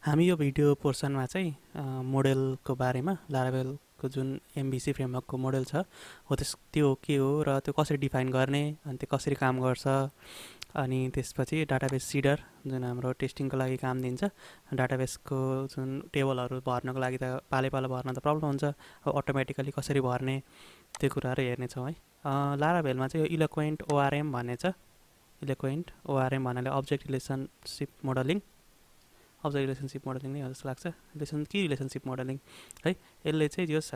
हामी यो भिडियो पोर्सनमा चाहिँ मोडेलको बारेमा लारावेलको जुन एमभिसी फ्रेमवर्कको मोडेल छ हो त्यो के हो र त्यो कसरी डिफाइन गर्ने अनि त्यो कसरी काम गर्छ अनि त्यसपछि डाटाबेस सिडर जुन हाम्रो टेस्टिङको लागि काम दिन्छ डाटाबेसको जुन टेबलहरू भर्नको लागि त पालो भर्न त प्रब्लम हुन्छ अब अटोमेटिकली कसरी भर्ने त्यो कुराहरू हेर्नेछौँ है लारावेलमा चाहिँ यो इलोक्वेन्ट ओआरएम भन्ने छ इलोक्वेन्ट ओआरएम भन्नाले अब्जेक्ट रिलेसनसिप मोडलिङ नै हो जस्तो लाग्छ रिलेसनसिप मोडलिङ है यसले चाहिँ जस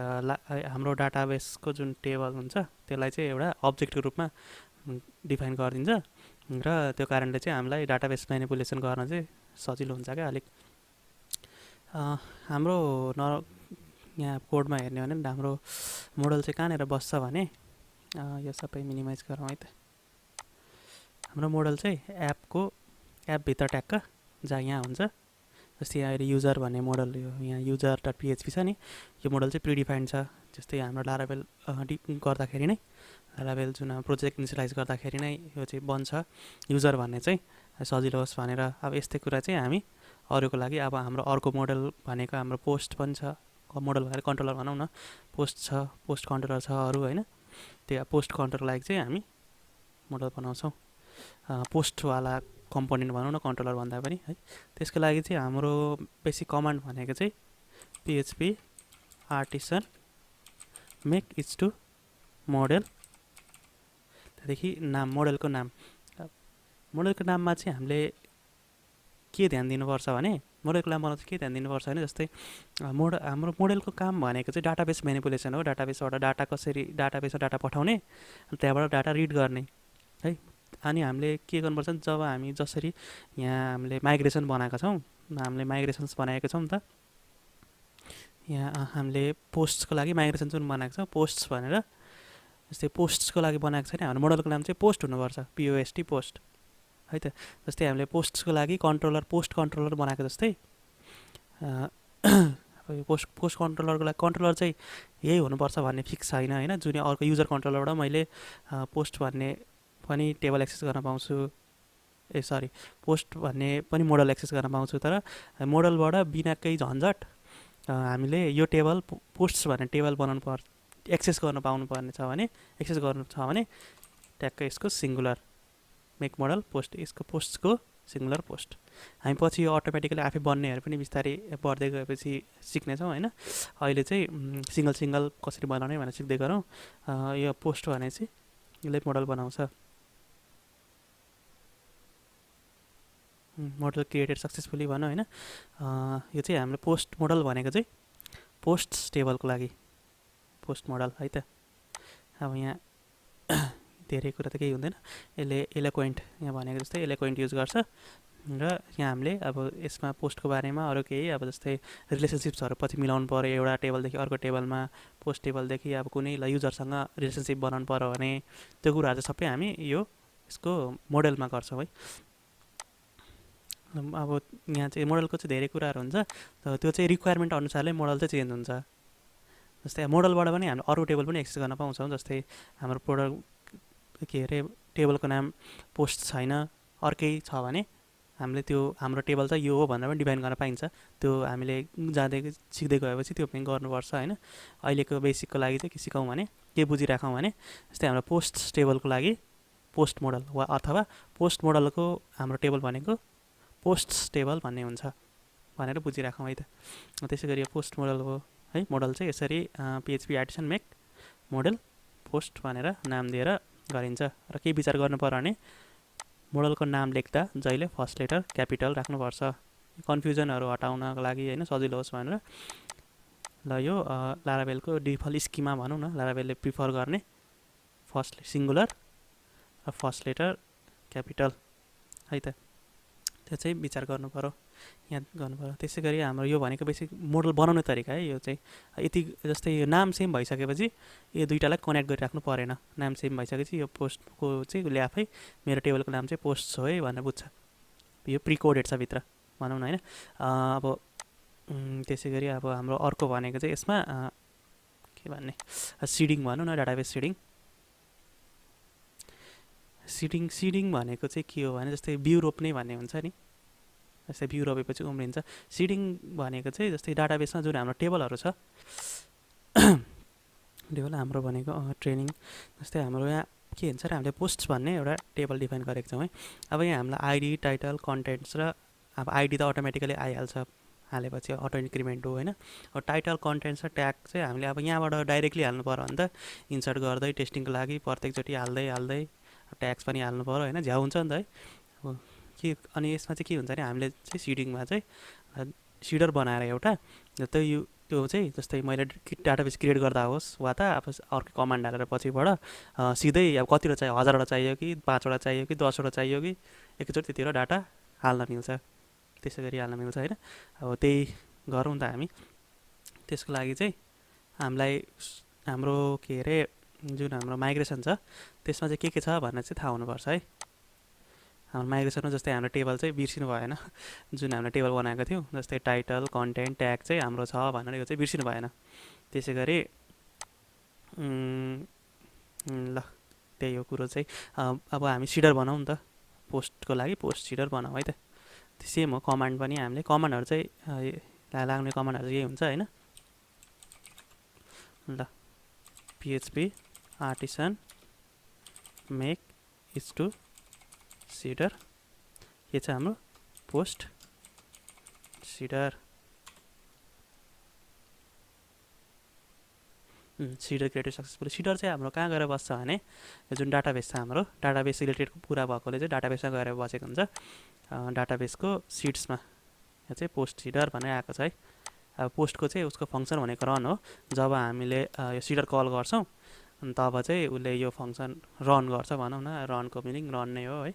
हाम्रो डाटाबेसको जुन टेबल हुन्छ त्यसलाई चाहिँ एउटा अब्जेक्टको रूपमा डिफाइन गरिदिन्छ र त्यो कारणले चाहिँ हामीलाई डाटाबेस म्यानिपुलेसन गर्न चाहिँ सजिलो हुन्छ क्या अलिक हाम्रो यहाँ कोडमा हेर्ने हो भने हाम्रो मोडल चाहिँ कहाँनिर बस्छ भने यो सबै मिनिमाइज गरौँ है त हाम्रो मोडल चाहिँ एपभित्र ट्याक्क जहाँ यहाँ हुन्छ जस्तै अहिले युजर भन्ने मोडल यहाँ युजर डट पिएचपी छ नि यो मोडल चाहिँ प्रिडिफाइन्ड छ जस्तै हाम्रो लारावेल गर्दाखेरि नै लारावेल जुन प्रोजेक्ट इनिसियलाइज गर्दाखेरि नै यो चाहिँ बन्छ युजर भन्ने चाहिँ सजिलो होस् भनेर अब यस्तै कुरा चाहिँ हामी अरूको लागि अब हाम्रो अर्को मोडल भनेको हाम्रो पोस्ट पनि छ मोडल भनेर कन्ट्रोलर भनौँ न पोस्ट कन्ट्रोलर छ अरू होइन त्यो पोस्ट कन्ट्रोलर लागि चाहिँ हामी मोडल बनाउँछौँ पोस्टवाला कम्पोनेन्ट भनौँ न कन्ट्रोलर भन्दा पनि है त्यसको लागि चाहिँ हाम्रो बेसिक कमान्ड भनेको चाहिँ PHP artisan make each to model त्यहाँदेखि मोडलको नाममा चाहिँ हामीले के ध्यान दिनुपर्छ भने मोडलको नाम बनाउँदा के ध्यान दिनुपर्छ भने जस्तै हाम्रो मोडलको काम भनेको चाहिँ डाटाबेस म्यानिपुलेसन हो डाटाबेसबाट डाटाबेसमा डाटा पठाउने अनि त्यहाँबाट डाटा रिड गर्ने है अनि हामीले के गर्नुपर्छ जब हामी जसरी यहाँ हामीले माइग्रेसन बनाएका छौँ हामीले माइग्रेसन्स बनाएका छौँ त यहाँ हामीले पोस्टको लागि माइग्रेसन जुन बनाएको छ पोस्ट्स भनेर जस्तै पोस्टको लागि बनाएको छैन हाम्रो मोडलको नाम चाहिँ पोस्ट हुनुपर्छ पिओएसटी पोस्ट है त जस्तै हामीले पोस्टको लागि पोस्ट कन्ट्रोलर बनाएको जस्तै पोस्ट कन्ट्रोलरको लागि कन्ट्रोलर चाहिँ यही हुनुपर्छ भन्ने फिक्स छैन होइन जुन अर्को युजर कन्ट्रोलरबाट मैले पोस्ट भन्ने पनि टेबल एक्सेस गर्न पाउँछु पोस्ट भन्ने पनि मोडल एक्सेस गर्न पाउँछु तर मोडलबाट बिना केही झन्झट हामीले यो टेबल पोस्ट्स भन्ने टेबल बनाउनु एक्सेस गर्न पाउनुपर्ने छ भने ट्याक्कै यसको सिङ्गुलर मेक मोडल पोस्ट यसको पोस्टको सिङ्गुलर पोस्ट हामी पछि यो अटोमेटिकली आफै बन्नेहरू पनि बिस्तारै बढ्दै गएपछि सिक्नेछौँ होइन अहिले चाहिँ सिङ्गल कसरी बनाउने भनेर सिक्दै गरौँ यो पोस्ट भने चाहिँ यसले मोडल बनाउँछ मोडल क्रिएटेड सक्सेसफुली भनौँ होइन यो चाहिँ हाम्रो पोस्ट मोडल भनेको चाहिँ पोस्ट टेबलको लागि पोस्ट मोडल है त अब यहाँ धेरै कुरा त केही हुँदैन यसले इलोक्वेन्ट यहाँ भनेको जस्तै इलोक्वेन्ट युज गर्छ र यहाँ हामीले अब यसमा पोस्टको बारेमा अरू केही अब जस्तै रिलेसनसिप्सहरू पछि मिलाउनु पऱ्यो एउटा टेबलदेखि अर्को टेबलमा पोस्ट टेबलदेखि अब कुनै युजरसँग रिलेसनसिप बनाउनु पऱ्यो भने त्यो कुराहरू चाहिँ सबै हामी यसको मोडलमा गर्छौँ है अब यहाँ चाहिँ मोडलको चाहिँ धेरै कुराहरू हुन्छ त्यो चाहिँ रिक्वायरमेन्ट अनुसारले मोडल चाहिँ चेन्ज हुन्छ जस्तै मोडलबाट पनि हामीले अरू टेबल पनि एक्सेस गर्न पाउँछौँ जस्तै हाम्रो प्रोडक्ट टेबलको नाम पोस्ट छैन अर्कै छ भने हामीले त्यो हाम्रो टेबल चाहिँ यो हो भनेर पनि डिफाइन गर्न पाइन्छ त्यो हामीले सिक्दै गएपछि त्यो पनि गर्नुपर्छ होइन अहिलेको बेसिकको लागि चाहिँ के सिकाउँ भने के बुझिराखौँ भने जस्तै हाम्रो पोस्ट टेबलको लागि पोस्ट मोडल वा अथवा पोस्ट मोडलको हाम्रो टेबल भनेको पोस्ट टेबल भन्ने हुन्छ भनेर बुझिराखौँ है त त्यसै गरी यो पोस्ट मोडल हो है मोडल चाहिँ यसरी PHP artisan make model post भनेर नाम दिएर गरिन्छ र केही विचार गर्नु पर्यो भने मोडलको नाम लेख्दा जहिले फर्स्ट लेटर क्यापिटल राख्नुपर्छ कन्फ्युजनहरू हटाउनको लागि होइन सजिलो होस् भनेर ल यो लारावेलको डिफल्ट स्किमा भनौँ न लारावेलले प्रिफर गर्ने फर्स्ट सिङ्गुलर र फर्स्ट लेटर क्यापिटल है त त्यो चाहिँ विचार गर्नु पऱ्यो याद गर्नु पऱ्यो त्यसै गरी हाम्रो यो भनेको बेसिक मोडल बनाउने तरिका है यो चाहिँ यति जस्तै यो नाम सेम भइसकेपछि यो दुइटालाई कनेक्ट गरिराख्नु परेन नाम सेम भइसकेपछि यो पोस्टको चाहिँ उसले आफै मेरो टेबलको नाम चाहिँ पोस्ट हो है भनेर बुझ्छ यो प्रिकोडेड छ भित्र भनौँ न होइन अब त्यसै गरी अब हाम्रो अर्को भनेको चाहिँ यसमा के भन्ने सिडिङ भनौँ न डाटाबेस सिडिङ भनेको चाहिँ के हो भने जस्तै बिउ रोप्ने भन्ने हुन्छ नि जस्तै भ्यू रोपेपछि उम्रिन्छ। सिडिङ भनेको चाहिँ जस्तै डाटाबेसमा जुन हाम्रो टेबलहरू छ टेबल हाम्रो भनेको ट्रेनिङ जस्तै हाम्रो यहाँ के हुन्छ र हामीले पोस्ट भन्ने एउटा टेबल डिफाइन गरेको छौँ है। अब यहाँ हामीलाई आइडी टाइटल कन्टेन्ट्स र अब आइडी त अटोमेटिकली आइहाल्छ हालेपछि अटो इन्क्रिमेन्ट हो होइन। अब टाइटल कन्टेन्ट्स र ट्याग चाहिँ हामीले अब यहाँबाट डाइरेक्टली हाल्नु पऱ्यो भने त इन्सर्ट गर्दै टेस्टिङको लागि प्रत्येकचोटि हाल्दै ट्याग्स पनि हाल्नु पऱ्यो होइन, झ्याउ हुन्छ नि त है। अब के अनि यसमा चाहिँ के हुन्छ भने हामीले चाहिँ सिडिङमा चाहिँ सिडर बनाएर एउटा जस्तै त्यो चाहिँ जस्तै मैले डाटाबेस क्रिएट गर्दा होस् वा त अब अर्को कमान्ड हालेर पछिबाट सिधै अब कतिवटा चाहियो, 1000वटा चाहियो कि 5वटा चाहियो कि 10वटा चाहियो कि एकैचोटि त्यतिवटा डाटा हाल्न मिल्छ, त्यसै गरी हाल्न मिल्छ होइन। अब त्यही गरौँ त हामी। त्यसको लागि चाहिँ हामीलाई हाम्रो के अरे जुन हाम्रो माइग्रेसन छ त्यसमा चाहिँ के छ भनेर चाहिँ थाहा हुनुपर्छ है। हाम्रो माइग्रेसनमा जस्तै हाम्रो टेबल चाहिँ बिर्सिनु भएन, जुन हामीले टेबल बनाएको थियौँ जस्तै टाइटल कन्टेन्ट ट्याग चाहिँ हाम्रो छ भनेर यो चाहिँ बिर्सिनु भएन। त्यसै गरी ल त्यही हो कुरो चाहिँ। अब हामी सिडर बनाउँ नि त, पोस्टको लागि पोस्ट सिडर बनाऊँ है त। सेम हो कमान्ड पनि, हामीले कमान्डहरू चाहिँ लाग्ने कमान्डहरू यही हुन्छ होइन। ल PHP artisan make is to seeder, के छ हाम्रो post seeder. Seeder created successfully. Seeder चाहिँ हाम्रो कहाँ गएर बस्छ भने यो जुन डाटाबेस छ हाम्रो डाटाबेस रिलेटेड पुरा भएकोले चाहिँ डाटाबेसमा गएर बसेको हुन्छ। डाटाबेसको सिड्समा यो चाहिँ पोस्ट सिडर भनेर आएको छ है। अब पोस्टको चाहिँ उसको फङ्सन भनेको रन हो। जब हामीले यो सिडर कल गर्छौँ तब चाहिँ उसले यो फङ्सन रन गर्छ भनौँ न, रनको मिनिङ रन नै हो है।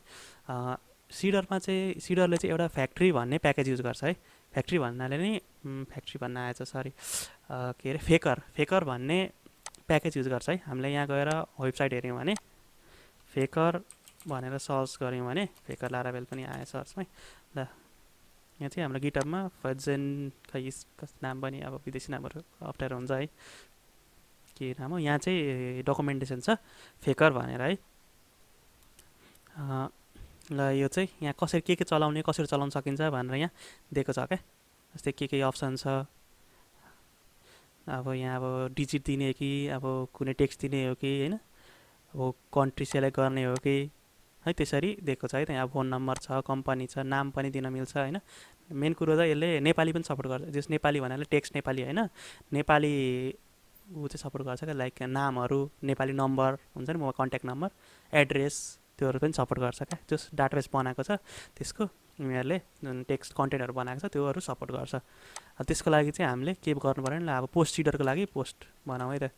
सिडरमा चाहिँ सिडरले चाहिँ एउटा फ्याक्ट्री भन्ने प्याकेज युज गर्छ है। फ्याक्ट्री भन्नाले नै फ्याक्ट्री भन्न आएछ सरी के अरे फेकर भन्ने प्याकेज युज गर्छ है। हामीले यहाँ गएर वेबसाइट हेऱ्यौँ भने फेकर भनेर सर्च गऱ्यौँ भने फेकर लारावेल पनि आयो सर्चमै। ल यहाँ चाहिँ हाम्रो गिटअपमा फजेन खै नाम पनि अब विदेशी नामहरू अप्ठ्यारो हुन्छ है, के नाम हो। यहाँ चाहिँ डकुमेन्टेसन छ फेकर भनेर है। ल यो चाहिँ यहाँ कसरी के चलाउने कसरी चलाउन सकिन्छ भनेर यहाँ दिएको छ क्या। जस्तै के अप्सन छ, अब यहाँ अब डिजिट दिने कि अब कुनै टेक्स्ट दिने हो कि होइन, अब कन्ट्री सेलेक्ट गर्ने हो कि है, त्यसरी दिएको छ है। त्यहाँ फोन नम्बर छ, कम्पनी छ, नाम पनि दिन मिल्छ होइन। मेन कुरो त यसले नेपाली पनि सपोर्ट गर्छ, जस नेपाली भन्नाले टेक्स्ट नेपाली होइन, नेपाली ऊ चाहिँ सपोर्ट गर्छ क्या। लाइक नामहरू नेपाली, नम्बर हुन्छ नि म कन्ट्याक्ट नम्बर, एड्रेस त्योहरू पनि सपोर्ट गर्छ क्या। जस डाटाबेस बनाएको छ त्यसको उनीहरूले जुन टेक्स्ट कन्टेन्टहरू बनाएको छ त्योहरू सपोर्ट गर्छ। त्यसको लागि चाहिँ हामीले के गर्नु पऱ्यो भने अब पोस्ट सिडरको लागि पोस्ट बनाऊँ है त।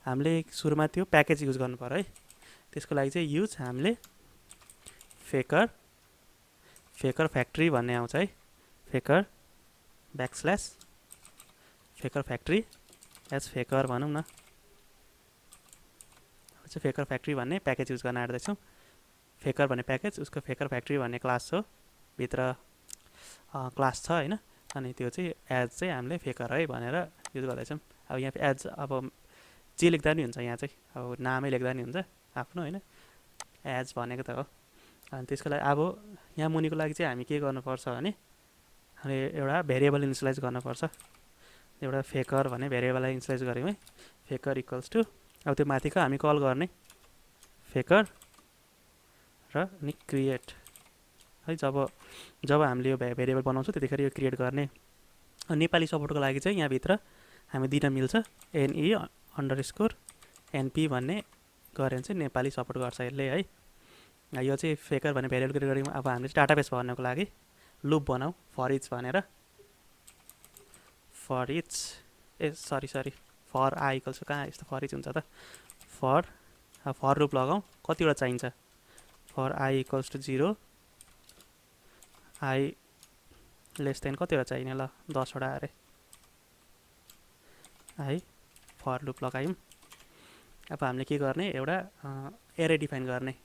हामीले सुरुमा त्यो प्याकेज युज गर्नु पऱ्यो है। त्यसको लागि चाहिँ युज हामीले फेकर फ्याक्ट्री भन्ने आउँछ है। फेकर ब्याकस्ल्यास फेकर फ्याक्ट्री एज फेकर भनौँ न, चाहिँ फेकर फ्याक्ट्री भन्ने प्याकेज युज गर्न आँट्दैछौँ। फेकर भन्ने प्याकेज उसको फेकर फ्याक्ट्री भन्ने क्लास हो, भित्र क्लास छ होइन। अनि त्यो चाहिँ एज चाहिँ हामीले फेकर है भनेर युज गर्दैछौँ। अब यहाँ एज अब जे लेख्दा नि हुन्छ, यहाँ चाहिँ अब नामै लेख्दा नि हुन्छ आफ्नो होइन, एज भनेको त हो। अनि त्यसको लागि अब यहाँ मुनिको लागि चाहिँ हामी के गर्नुपर्छ भने हामीले एउटा भेरिएबल इनिसियलाइज गर्नुपर्छ। एउटा फेकर भन्ने भेरिएबललाई इनिसियलाइज गऱ्यौँ है। फेकर इक्वल्स टु अब त्यो माथिको हामी कल गर्ने फेकर र अनि क्रिएट है। जब हामीले यो भेरिएबल बनाउँछौँ त्यतिखेर यो क्रिएट गर्ने। नेपाली सपोर्टको लागि चाहिँ यहाँभित्र हामी दिन मिल्छ NE_NP भन्ने गऱ्यो भने चाहिँ नेपाली सपोर्ट गर्छ यसले है। यो चाहिँ फेकर भन्ने भेरिएबल क्रिएट गऱ्यौँ। अब हामीले डाटाबेस भन्नको लागि लुप बनाऊ फर इच भनेर, for each for I equals to कहाँ यस्तो फर इच हुन्छ त, फर लुप लगाऊँ। कतिवटा चाहिन्छ, for I equals to 0, I less than कतिवटा चाहिने, ल 10वटा अरे। आई फर लुप लगायौँ। अब हामीले के गर्ने एउटा एरे डिफाइन गर्ने।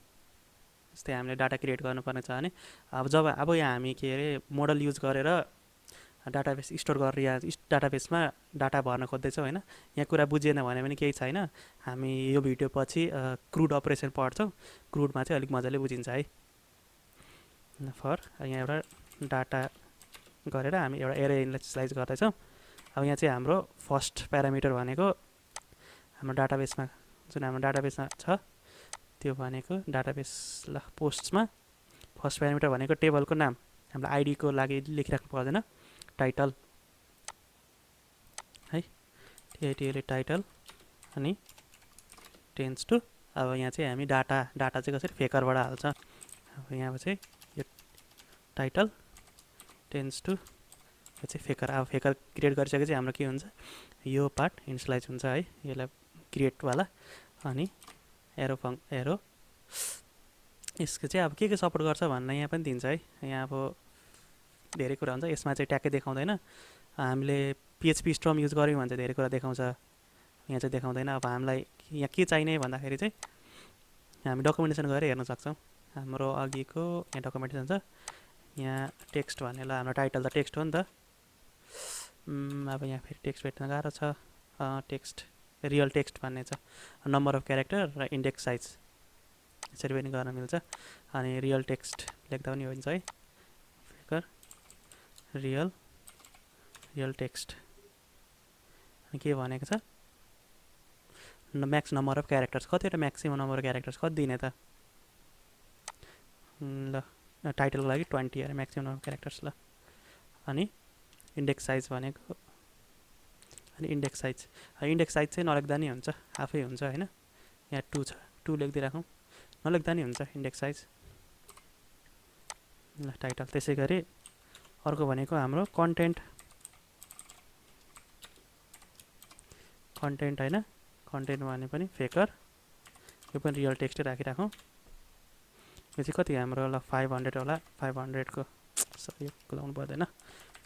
जस्तै हामीले डाटा क्रिएट गर्नुपर्ने छ भने अब यहाँ हामी के अरे मोडल युज गरेर डाटाबेस स्टोर गरेर यहाँ डाटाबेसमा डाटा भर्न खोज्दैछौँ होइन। यहाँ कुरा बुझिएन भने पनि केही छैन, हामी यो भिडियो पछि क्रुड अपरेसन पढ्छौँ, क्रुडमा चाहिँ अलिक मजाले बुझिन्छ है। फर यहाँ एउटा डाटा गरेर हामी एउटा एरे इनिसियलाइज गर्दैछौँ। अब यहाँ चाहिँ हाम्रो फर्स्ट प्यारामिटर भनेको हाम्रो डाटाबेसमा जुन हाम्रो डाटाबेसमा छ त्यो भनेको डाटाबेस ल पोस्ट्समा फर्स्ट प्यारामिटर भनेको टेबलको नाम हामीलाई आइडीको लागि लेखिराख्नु पर्दैन, टाइटल है, टिआइटिएलए टाइटल अनि टेन्स टु अब यहाँ चाहिँ हामी डाटा चाहिँ कसरी फेकरबाट हाल्छ। अब यहाँ चाहिँ यो टाइटल टेन्स टु यो चाहिँ फेकर। अब फेकर क्रिएट गरिसकेपछि हाम्रो के हुन्छ, यो पार्ट इनिसियलाइज हुन्छ है, यसलाई क्रिएटवाला। अनि एरो यसको चाहिँ अब के सपोर्ट गर्छ भन्ने यहाँ पनि दिन्छ है। यहाँ अब धेरै कुरा हुन्छ, यसमा चाहिँ ट्याक्कै देखाउँदैन। हामीले पिएचपी स्ट्रम युज गऱ्यौँ भने चाहिँ धेरै कुरा देखाउँछ, यहाँ चाहिँ देखाउँदैन। अब हामीलाई यहाँ के चाहिने भन्दाखेरि चाहिँ हामी डकुमेन्टेसन गएर हेर्न सक्छौँ। हाम्रो अघिको यहाँ डकुमेन्टेसन छ, यहाँ टेक्स्ट भनेर हाम्रो टाइटल त टेक्स्ट हो नि त। अब यहाँ फेरि टेक्स्ट भेट्न गाह्रो छ। टेक्स्ट रियल टेक्स्ट भन्ने छ, नम्बर अफ क्यारेक्टर र इन्डेक्स साइज यसरी पनि गर्न मिल्छ। अनि रियल टेक्स्ट लेख्दा पनि हुन्छ है, फेकर रियल टेक्स्ट। अनि के भनेको छ, म्याक्स नम्बर अफ क्यारेक्टर्स कतिवटा म्याक्सिमम नम्बर अफ क्यारेक्टर्स कति दिने त ल, टाइटलको लागि 20 अरे म्याक्सिमम नम्बर अफ क्यारेक्टर्स ल। अनि इन्डेक्स साइज भनेको, अनि इन्डेक्स साइज चाहिँ नलेख्दा नि हुन्छ, आफै हुन्छ होइन। यहाँ 2 छ, 2 लेखिदिइराखौँ, नलेख्दा नि हुन्छ इन्डेक्स साइज ल, टाइटल। त्यसै गरी अर्को भनेको हाम्रो कन्टेन्ट होइन, कन्टेन्ट भने पनि फेकर, यो पनि रियल टेक्स्टै राखिराखौँ। यो चाहिँ कति हाम्रो ल 500 होला, 500को सबै कुदाउनु पर्दैन,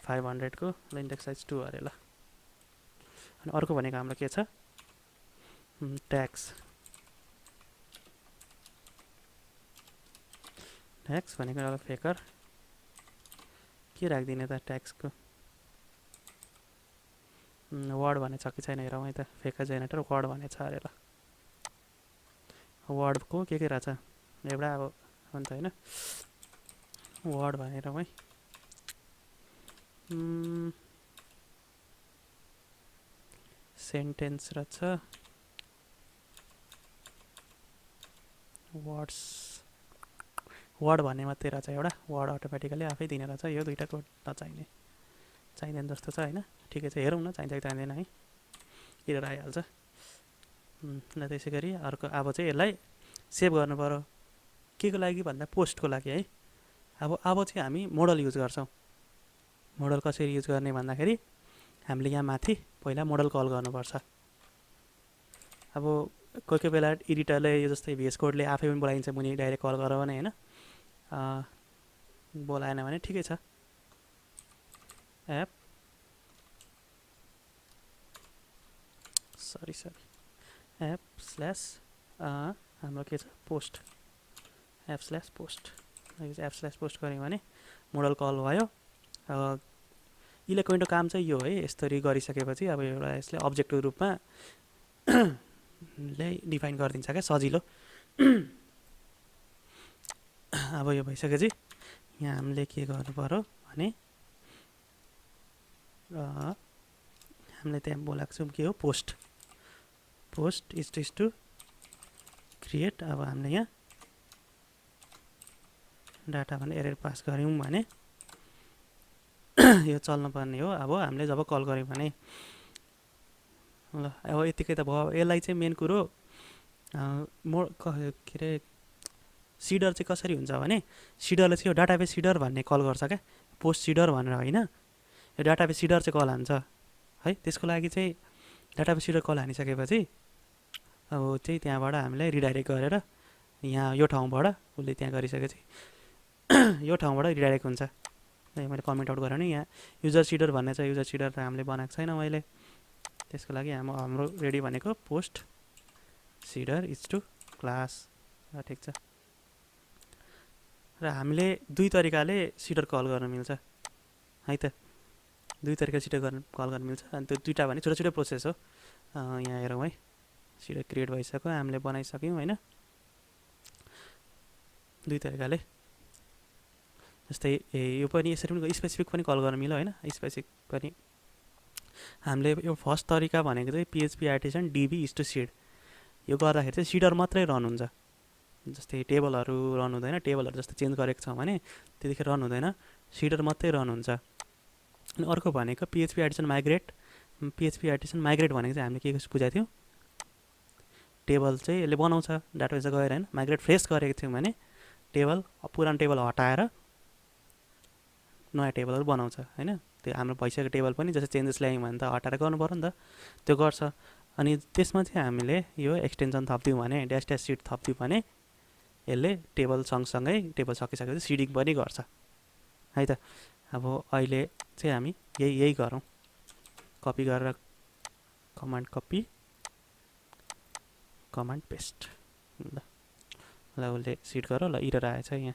500को ल, इन्डेक्स साइज 2 अरे ल। अनि अर्को भनेको हाम्रो के छ, ट्याक्स भनेको एउटा फेकर, के राखिदिने त ट्याक्सको, वर्ड भन्ने छ कि छैन हेरौँ है त, फेकर जेनेरेटर वर्ड भन्ने छ अरे ल। वर्डको के रहेछ, एउटा अब हुन्छ होइन, वर्ड भनेर है, सेन्टेन्स रहेछ, वर्ड भन्ने मात्रै रहेछ एउटा, वर्ड अटोमेटिकली आफै दिने रहेछ। यो दुइटा कोड चाहिँदैन जस्तो छ होइन, ठिकै छ, हेरौँ न चाहिन्छ कि चाहिँदैन है, एरर आइहाल्छ ल। त्यसै गरी अर्को अब चाहिँ यसलाई सेभ गर्नु पऱ्यो, के को लागि भन्दा पोस्टको लागि है। अब चाहिँ हामी मोडल युज गर्छौँ। मोडल कसरी युज गर्ने भन्दाखेरि हामीले यहाँ माथि पहिला मोडल कल गर्नुपर्छ। अब कोही बेला एडिटरले यो जस्तै भिएस कोडले आफै पनि बोलाइन्छ, मुनि डाइरेक्ट कल गर भने होइन, बोलाएन भने ठिकै छ। एप हाम्रो के छ, पोस्ट, एप/पोस्ट गऱ्यौँ भने मोडल कल भयो। इलेक्ट्रोनिकको काम चाहिँ यो है, यसरी गरिसकेपछि अब एउटा यसले अब्जेक्टको रूपमा डिफाइन गरिदिन्छ क्या, सजिलो। अब यो भइसकेपछि यहाँ हामीले के गर्नु पर्यो भने हामीले त्यहाँ बोलाएको छौँ के हो, पोस्ट इज टु क्रिएट। अब हामीले यहाँ डाटा भने एरर पास गऱ्यौँ भने यो चल्नुपर्ने हो। अब हामीले जब कल गऱ्यौँ भने ल, अब यतिकै त भयो। यसलाई चाहिँ मेन कुरो के अरे सिडर चाहिँ कसरी हुन्छ भने, सिडरले चाहिँ यो डाटाबेस सिडर भन्ने कल गर्छ क्या, पोस्ट सिडर भनेर होइन, यो डाटाबेस सिडर चाहिँ कल हान्छ है। त्यसको लागि चाहिँ डाटाबेस सिडर कल हानिसकेपछि अब चाहिँ त्यहाँबाट हामीलाई रिडाइरेक्ट गरेर यहाँ यो ठाउँबाट उसले त्यहाँ गरिसकेपछि यो ठाउँबाट रिडाइरेक्ट हुन्छ। मैले कमेन्ट आउट गरेँ नि, यहाँ युजर सिडर भन्ने छ, युजर सिडर त हामीले बनाएको छैन मैले, त्यसको लागि हाम्रो रेडी भनेको post seeder is to class, ठिक छ। र हामीले दुई तरिकाले सिडर कल गर्न मिल्छ है त, दुई तरिकाले सिडर कल गर्न मिल्छ। अनि त्यो दुईवटा भने छुट्टै प्रोसेस हो। यहाँ हेरौँ है, सिडर क्रिएट भइसक्यो, हामीले बनाइसक्यौँ होइन, दुई तरिकाले जस्तै यो पनि यसरी पनि स्पेसिफिक पनि कल गर्न मिल्यो होइन। स्पेसिफिक पनि हामीले यो फर्स्ट तरिका भनेको चाहिँ PHP artisan DB is to seed. यो गर्दाखेरि चाहिँ सिडर मात्रै रन हुन्छ। जस्तै टेबलहरू रन हुँदैन, टेबलहरू जस्तै चेन्ज गरेको छ भने त्यतिखेर रन हुँदैन, सिडर मात्रै रन हुन्छ। अनि अर्को भनेको PHP artisan migrate. PHP artisan migrate भनेको चाहिँ हामीले के बुझाएको थियौँ, टेबल चाहिँ यसले बनाउँछ डाटाबेस गएर होइन। माइग्रेट फ्रेस गरेको थियौँ भने टेबल पुरानो टेबल हटाएर नयाँ टेबलहरू बनाउँछ होइन। त्यो हाम्रो भइसकेको टेबल पनि जस्तै चेन्जेस ल्यायौँ भने त हटाएर गर्नु पऱ्यो नि त, त्यो गर्छ। अनि त्यसमा चाहिँ हामीले यो एक्सटेन्सन थपिदिउँ भने, ड्यास ड्यास सिड थपिदिउँ भने यसले टेबल सँगसँगै टेबल सकिसकेपछि सिडिङ पनि गर्छ है त। अब अहिले चाहिँ हामी यही गरौँ, कपी गरेर कमान्ड कपी कमान्ड पेस्ट। ल उसले सिड गर। ल इरर आएछ यहाँ,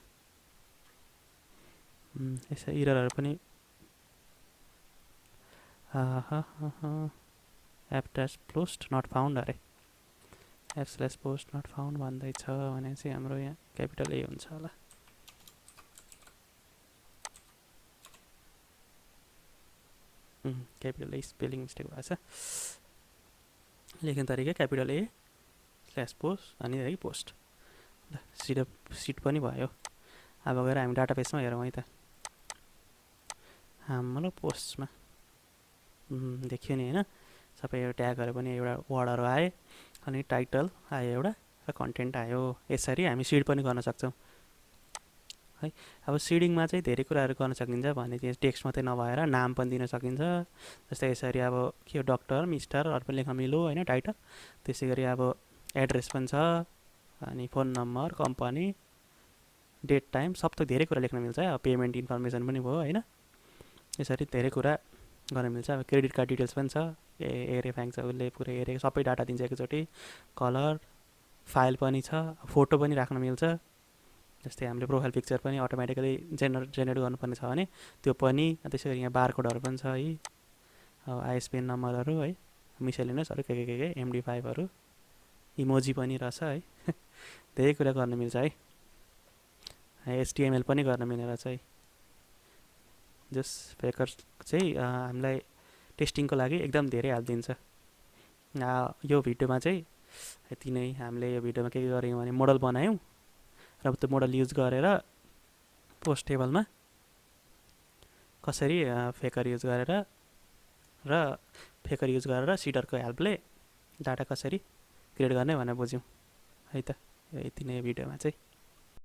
यसो इररहरू पनि app dash post not found अरे, app slash post not found भन्दैछ भने चाहिँ हाम्रो यहाँ क्यापिटल ए हुन्छ होला। क्यापिटल ए स्पेलिङ मिस्टेक भएछ, लेख्ने तरिका क्यापिटल ए स्ल्यास पोस्ट अनि है पोस्ट। ल सिट पनि भयो। अब गएर हामी डाटाबेसमा हेरौँ है त, हाम्रो पोस्टमा देखियो नि होइन, सबै यो ट्यागहरू पनि एउटा वर्डहरू आए, अनि टाइटल आयो एउटा र कन्टेन्ट आयो। यसरी हामी सिड पनि गर्न सक्छौँ है। अब सिडिङमा चाहिँ धेरै कुराहरू गर्न सकिन्छ भने चाहिँ टेक्स्ट मात्रै नभएर नाम पनि दिन सकिन्छ। जस्तै यसरी अब के हो, डक्टर मिस्टरहरू पनि लेख्न मिल्यो होइन टाइटल। त्यसै गरी अब एड्रेस पनि छ, अनि phone number, company, date time, सब त धेरै कुरा लेख्न मिल्छ। अब पेमेन्ट इन्फर्मेसन पनि भयो होइन। यसरी धेरै कुरा गर्न मिल्छ। अब क्रेडिट कार्ड डिटेल्स पनि छ, हेरे फ्याङ्क छ उसले पुरै हेरेको सबै डाटा दिन्छ एकैचोटि। कलर फाइल पनि छ, फोटो पनि राख्न मिल्छ। जस्तै हामीले प्रोफाइल पिक्चर पनि अटोमेटिकली जेनेरेट गर्नुपर्ने छ भने त्यो पनि। त्यसै गरी यहाँ बारकोडहरू पनि छ है, अब आइएसपिएन नम्बरहरू है, मिसेलिनियसहरू के MD5हरू, इमोजी पनि रहेछ है। धेरै कुरा गर्न मिल्छ है। HTML पनि गर्न मिल्ने रहेछ है। जस फेकर चाहिँ हामीलाई टेस्टिङको लागि एकदम धेरै हेल्प दिन्छ। यो भिडियोमा चाहिँ यति नै। हामीले यो भिडियोमा के गऱ्यौँ भने मोडल बनायौँ र त्यो मोडल युज गरेर पोस्ट टेबलमा कसरी फेकर युज गरेर सिडरको हेल्पले डाटा कसरी क्रिएट गर्ने भनेर बुझ्यौँ है त। यति नै भिडियोमा चाहिँ।